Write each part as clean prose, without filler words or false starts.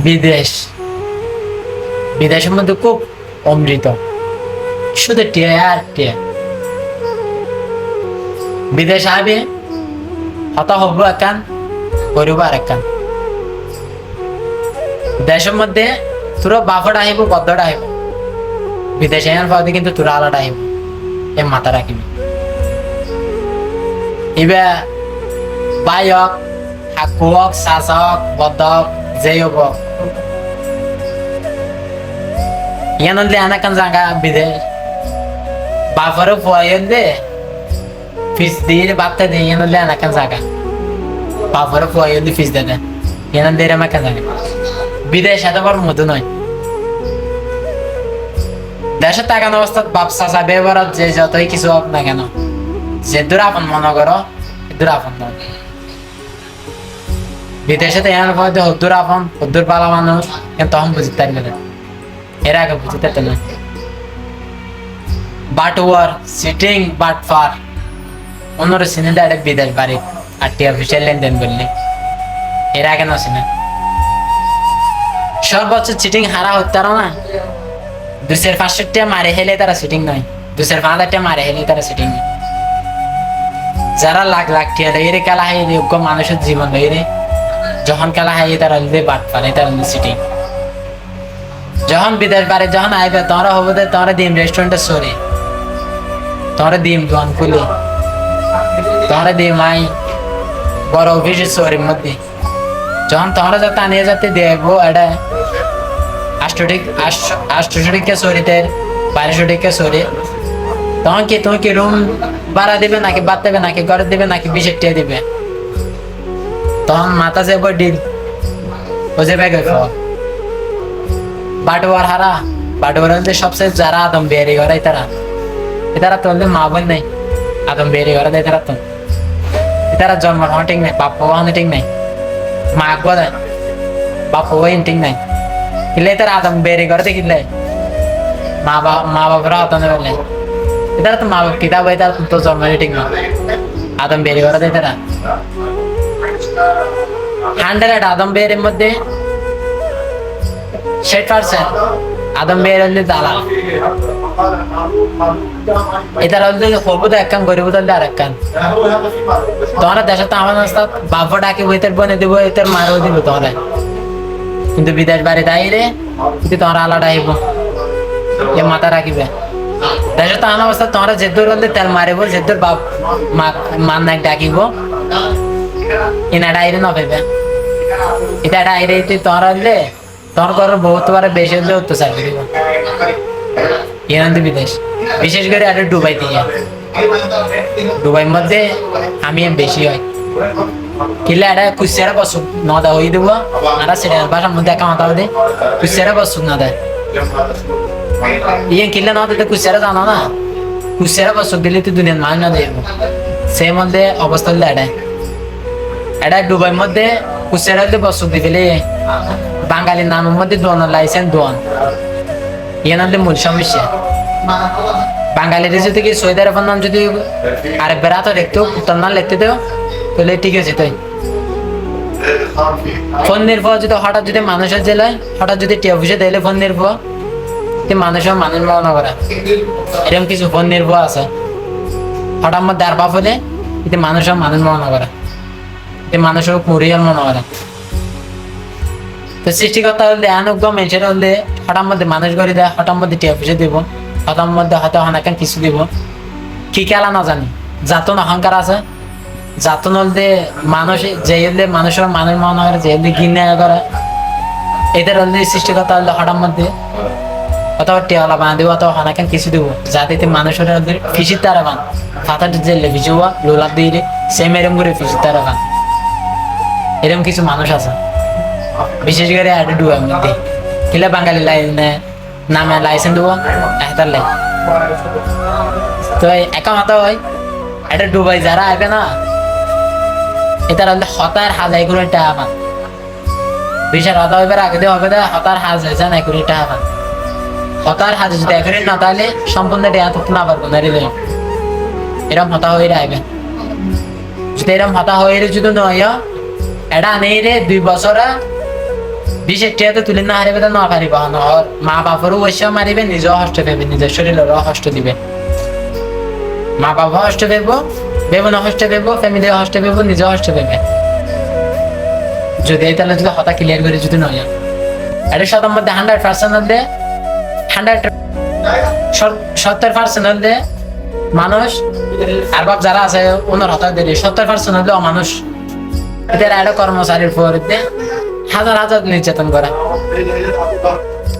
বিদেশ বিদেশের মধ্যে খুব অমৃত, শুধু টিয়া আর টিয়া। বিদেশ আইবে হতা হব একান, করব আর একান। দেশের মধ্যে তোর বাফটা আহিব, বদ্ধটা আহিব। বিদেশে আনার পর কিন্তু তোরা আলাদা আহিব, এ মাথা রাখিবি। ইবে ভাই হোক, হাকু হোক, চাচা হোক, বদ্ধ হোক, যেই হব, ইয়ান হলে এনাকান জায়গা বিদেশ বাফারও ফুয়াইলে ফিস দিয়ে বাচ্চা দিয়ে ইয়ান হলে এনাকান জায়গা বাফারও ফুয়াইলে ফিস দেয় ইয়ান দিয়ে আমাকান জায়গা। বিদেশ এত বড় মধু নয়। দেশের টাকান অবস্থা বাপ চাচা ব্যবহার যে যতই কিছু হোক না কেন, যে দূর আপন মনে করো দূর আপন নয়। বিদেশে তো এমন পথে হদ্দুর আপন হদ্দুর পালা মানুষ, কিন্তু তখন বুঝতে পারবে না, এর আগে বুঝতে পারতো না। But war sitting but far অন্যরা চিনে দেয় বিদেশ বাড়ি আরটি অফিসিয়াল লেনদেন করলে, এর আগে না চিনে। সর্বোচ্চ চিটিং হারা হতে পারো না, 2,500 মারে হেলে তারা সিটিং নয়, 2,500 মারে হেলে তারা সিটিং নয়। যারা লাখ লাখ টিয়া রে খেলা হয় যোগ্য মানুষের জীবন রে, যখন খেলা হয় তারা বাট পারে তারা সিটিং। যখন বিদেশ বাড়ি যখন আইবে তোমরা হবো তোমরা দিম রেস্টুরেন্টে সরে, তোমরা দিম দোকান খুলে, তোমরা দিম আই বড় অফিসের শহরের মধ্যে। যখন তোমরা যাতে আনিয়ে যাতে দেবো এটা 800 সরিতে 1200 সরি, তখন কি তুমি কি রুম ভাড়া দিবে নাকি বাদ দেবে নাকি ঘরে দিবে নাকি 20 টাকা দিবে? তখন মাথা যাবো ডিল ও যে ব্যাগে বাটোয়ার হারা। বাটোয়ার হচ্ছে সবচেয়ে যারা আদম বেরি ঘরে তারা তো মা বোন নাই, আদম বেরি ঘরে দেয় তারা তো তারা জন্ম হওয়া ঠিক নাই, বাপ হওয়া ঠিক নাই, মা আকবো দেয় বাপ হওয়া ঠিক নাই। কিলে তারা আদম বেরি ঘরে কিনলে মা বাপরা হতো না বলে তারা তো মা বাপ কিতাব হয়, তার তো জন্ম ঠিক না, আদম বেরি ঘরে দেয় তারা 100 আদম বেরির মধ্যে 60% আদম বের হলে দালাল। এটার হলে হবো তো একখান গরিব হলে আর একখান। তোমরা দেশে তো আমার বাপ ডাকে বইতের বনে দিব, এটার মারও দিব তোমরা, কিন্তু বিদেশ বাড়িতে আইরে কিন্তু তোমরা আলাদা আইব, এ মাথা রাখিবে। দেশে তো আমার অবস্থা তোমরা যে দূর হলে তেল মারিব, যে দূর বাপ মান নাক ডাকিব, এনাটা আইরে না ভেবে এটা আইরে তোমরা হলে তোর ঘর বহুত বেশি হলে অত্যাচার করিব। এনাদের বিদেশ বিশেষ করে আর ডুবাই দিয়ে, ডুবাইয়ের মধ্যে আমি বেশি হয় কিলে এটা কুচিয়ারা বসুক না দেয় হয়ে দেবো, আর সেটা বাসার মধ্যে একা মাথা দে কুচিয়ারা বসুক না দেয় ইয়ে কিলে না দিতে কুচিয়ারা জানো না, কুচিয়ারা বসুক দিলে তুই দুনিয়ার মানুষ না দেব। সেই মধ্যে অবস্থা হলে এটা ডুবাইয়ের মধ্যে কুচিয়ারা হলে বসুক দিলে বাঙালির নামের মধ্যে দোয়ান লাইসেন্স দোয়ান, ইয়ে নামলে মূল সমস্যা। বাঙালির যদি কি সৌদি আরবের নাম যদি আরেক বেড়া তো লিখতো উত্তর নাম লিখতে দেও তাহলে ঠিক আছে। তাই ফোন নির্ভর যদি হঠাৎ যদি মানুষের জেলায় হঠাৎ যদি টি অফিসে দিলে ফোন নির্ভর মানুষের মানুষ মনে করে এরকম কিছু ফোন নির্ভর আছে, হঠাৎ মধ্যে আর বাপ হলে মানুষের মানুষ মনে করে, মানুষের মরিয়াল মনে করে। তো সৃষ্টিকর্তা হলে অনুজ্ঞ মানুষের হলে হঠাৎ মধ্যে মানুষ গড়ি দেয়, হঠাৎ মধ্যে টি অফিসে দিব, হঠাৎ মধ্যে হয়তো অনেক কিছু দিব, কি খেলা না জানি। যাতন অহংকার আছে, যাতন হলে মানুষ যে হলে মানুষের মানুষ মনে করে, যে হলে ঘৃণা করে, এদের হলে সৃষ্টিকর্তা হলে হঠাৎ মধ্যে অথবা টিয়ালা বানা দিব অথবা অনেক কিছু দিব, যাতে মানুষের ফিসির তারা বান ফাতার জেলে ভিজুয়া লোলাপ দিয়ে সেম এরম করে ফিসির তারা বান। এরকম কিছু মানুষ আছে বিশেষ করে আর ডুয়ার মধ্যে কিলা বাঙালি নামে লাইসেন্স দেবো একটার লাই। তো একা মাথা হয় এটা ডুবাই যারা আসবে না এটার হতার হাজাই করে টাকা পান, বিশাল হতা হইবার আগে দিয়ে হবে হতার হাজ হয়েছে না করে টাকা পান। হতার হাজ যদি এখনই না তাহলে সম্পূর্ণ টাকা তো না পারবো না রে, এরকম হতা হয়ে আসবে। যদি এরকম হতা হয়ে যদি নয় এটা নেই রে 2 বছর বিশেষ টিয়াতে তুলি না হারিবে তো না পারিব মা বাপরও অবশ্য মারিবে নিজেও হষ্ট পাবে নিজের শরীরেরও হষ্ট দিবে মা বাবা হষ্ট পাবো বেবন হষ্ট পাবো ফ্যামিলিও হষ্ট পাবো নিজেও হষ্ট পাবে যদি তাহলে যদি হতা ক্লিয়ার করে যদি নয় এটা শতার মধ্যে 100% হলে 70% হলে মানুষ আর বাপ যারা আছে ওনার হতা দিলে 70% হলে অমানুষ এদের একটা কর্মচারীর পর হাজার হাজার নির্যাতন করে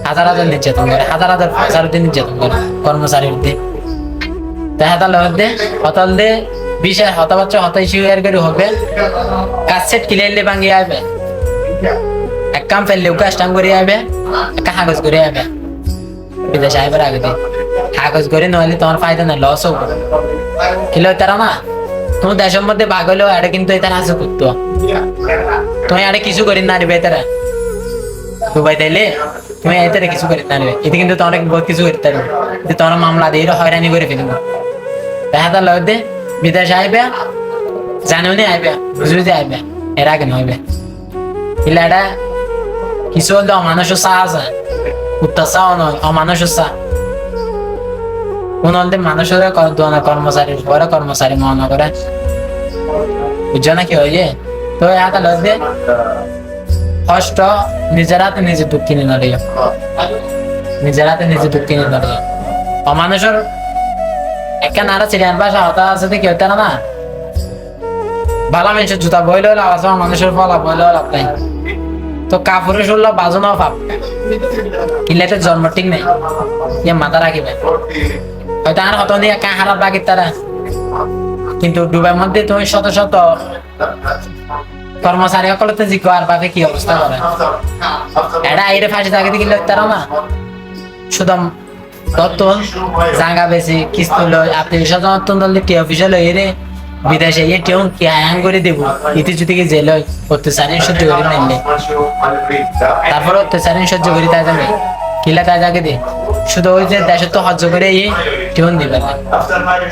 হাজার হাজার নির্যাতন করে হাজার হাজার কর্মচারীদের নির্যাতন করে কর্মচারীর দিয়ে দেখা তাহলে হতে হতাল দিয়ে বিশেষ হতা বাচ্চা হতাই শিকার করে হবে কাজ সেট ক্লিয়ারলি ভাঙিয়ে আসবে এক কাম ফেললে কাজ টাম করে আসবে একটা কাগজ করে আসবে বিদেশে আসবার আগে দিয়ে কাগজ করে নইলে তোমার ফায়দা নাই লস হবো কিলো তারা না তোমার দেশের মধ্যে ভাগ হলেও এটা কিন্তু এটা হাসু করতো তুমি এটা কিছু করি না নিবে তারা দুবাই তাইলে তুমি এতে কিছু করি না নিবে এতে কিন্তু তোমার বহুত কিছু করতে পারবে তোমার মামলা দিয়ে হয়রানি করে ফেলবো দেখা তার লগে বিদেশে আইবে জানেও নি আইবে বুঝবে আইবে এর আগে নইবে কিলা এটা কিছু হলে অমানুষের চা আছে উত্তর চাও নয় অমানুষের চা কোন হলে মানুষের কর্মচারী বড় কর্মচারী মনে করে বুঝছো না কি হয়ে তো এটা লগে কষ্ট নিজের হাতে নিজে দুঃখ কিনে নড়িয়ে নিজের হাতে নিজে দুঃখ কিনে নড়িয়ে অমানুষের একটা নারা চিড়িয়ান বাসা হতা আছে কেউ তারা না ভালো মানুষের জুতা বইলেও লাভ আছে মানুষের ফলা বইলেও লাভ নাই তো কাপড়ে শুনলো বাজনাও ভাব কিলাতে জন্ম ঠিক নেই ইয়ে মাথা রাখিবে হয়তো আর হত নিয়ে একা হারাপ লাগে তারা কিন্তু ডুবের মধ্যে তুমি শত শত কর্মচারী সকলতে জিজ্ঞ আর বাপে কি অবস্থা করে এটা আইরে ফাঁসি থাকে কিনলে তারা না শুধু তত্তন জাঙ্গা বেশি কিস্ত লয় আপনি সচেতন দলে টি অফিসে লই রে বিদেশে ইয়ে টিউন কি আয়ান করে দেবো ইতি যদি কি জেল হয় অত্যাচারী সহ্য করে নিলে তারপর অত্যাচারী সহ্য করি তাই যাবে কিলা তাই যাকে দে শুধু ওই যে দেশের তো সহ্য করে ইয়ে টিউন দিবে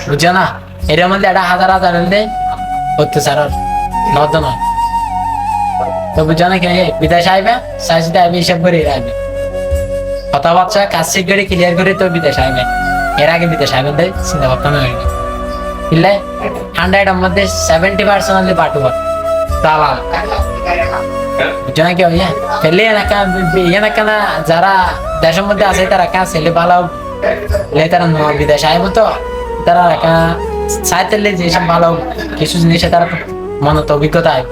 বুঝছো না এর মধ্যে একটা হাজার হাজার হলে অত্যাচার নদ নয় তো বুঝছো না কি বিদেশে আইবে সাইজতে আইবে হিসাব করে আইবে কথা বাচ্চা কাজ শিখ করে ক্লিয়ার করে তো বিদেশ আইবে এর আগে বিদেশ আইবে তাই চিন্তা ভাবনা হয়নি বুঝলে 100 এর মধ্যে 70% হলে বাটুয়া দালাল বুঝছো না কি ইয়ে ফেলে না যারা দেশের মধ্যে আছে তারা কাজ ছেলে ভালো তারা বিদেশ আইব তো তারা চাইতে যেসব ভালো কিছু জিনিসে তারা মনত অভিজ্ঞতা আইব